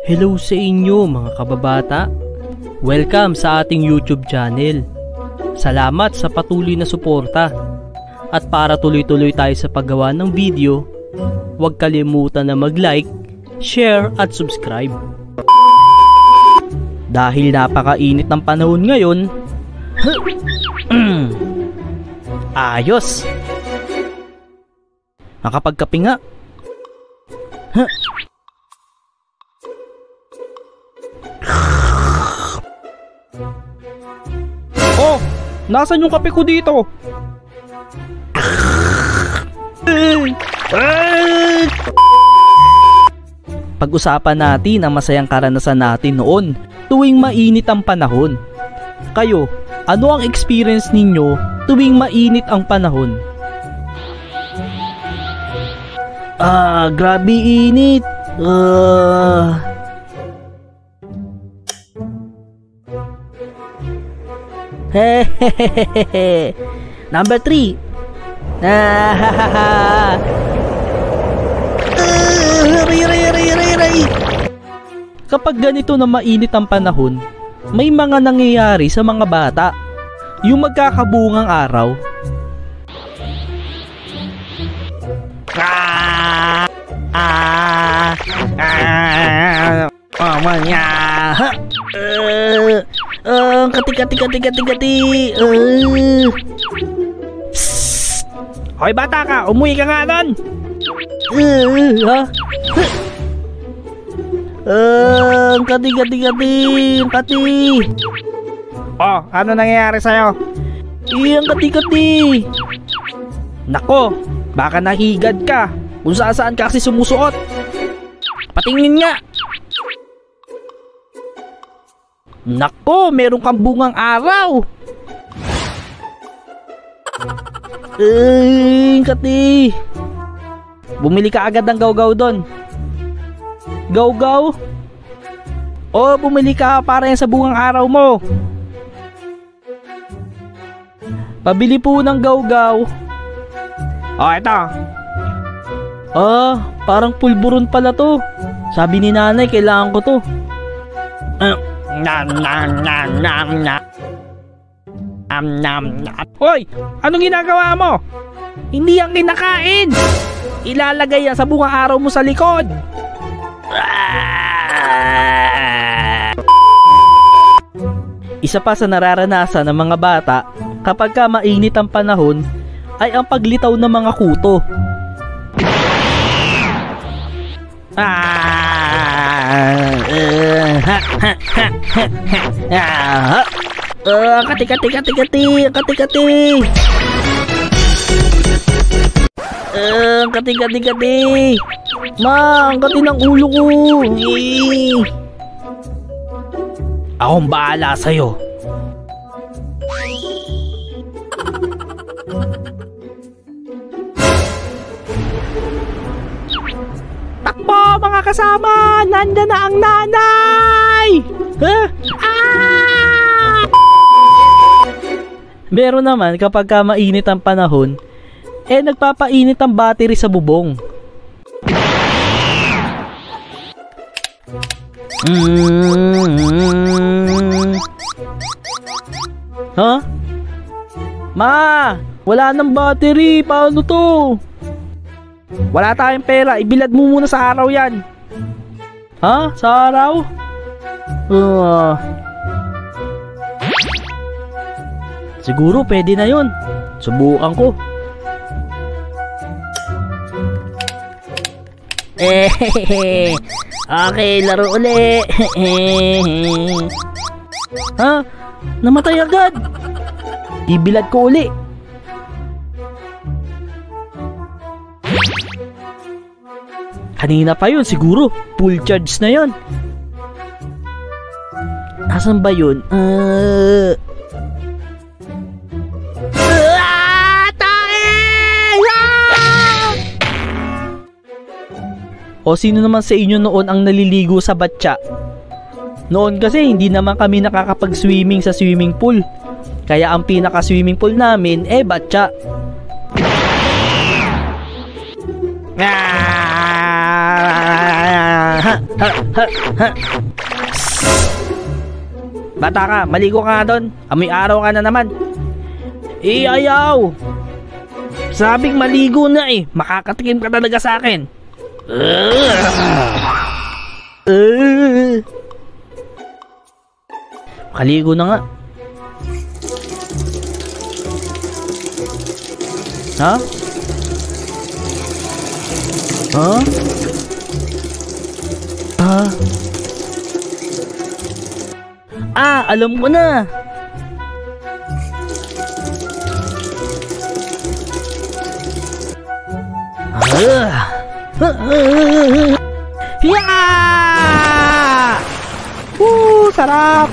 Hello sa inyo mga kababata. Welcome sa ating YouTube channel. Salamat sa patuloy na suporta. At para tuloy-tuloy tayo sa paggawa ng video, huwag kalimutan na mag-like, share at subscribe. Dahil napakainit ng panahon ngayon, ayos! Makapagkape nga. Oh, nasan yung kape ko dito? Pag-usapan natin ang masayang karanasan natin noon tuwing mainit ang panahon. Kayo, ano ang experience ninyo tuwing mainit ang panahon? Grabe init. Hehehehe. Number 3. Kapag ganito na mainit ang panahon, may mga nangyayari sa mga bata. Yung magkakabungang araw. Kati. Hoy bata ka, umuwi ka nga doon. Kati. Oh, ano nangyayari sa'yo? Iyang kati. Nako, baka nahigad ka. Kung saan ka kasi sumusuot. Patingin nga. Nako, meron kang bungang araw. Kati. Bumili ka agad ng gawgaw doon. Gawgaw? O, bumili ka para yan sa bungang araw mo. Pabili po ng gawgaw. O, ito. Parang pulburon pala to. Sabi ni nanay, kailangan ko to. Hoy, anong ginagawa mo? Hindi yan kinakain. Ilalagay yan sa bungang araw mo sa likod. Isa pa sa nararanasan ng mga bata kapag ka mainit ang panahon ay ang paglitaw ng mga kuto. Kati. Kati. Ma, ang kati ng ulo ko. Akong bahala sa'yo. Takbo mga kasama! Nandyan na ang nanay! Meron naman kapag ka mainit ang panahon, nagpapainit ang battery sa bubong. Ma, wala nang battery. Paano to? Wala tayong pera. Ibilad mo muna sa araw yan. Sa araw? Siguro pwede na yun. Subukan ko. Okay, laro uli. Namatay agad. Ibilad ko uli. Kanina pa yun, siguro full charge na yun. Asan ba yun? O sino naman sa inyo noon ang naliligo sa batya? Noon kasi hindi naman kami nakakapag-swimming sa swimming pool. Kaya ang pinaka-swimming pool namin batya. Bata ka, maligo ka nga doon. Amoy araw ka na naman. Ayaw. Sabing maligo na eh. Makakatikim ka talaga sa akin. Makaligo na nga. Ha? Ha? Alam ko na. Sarap.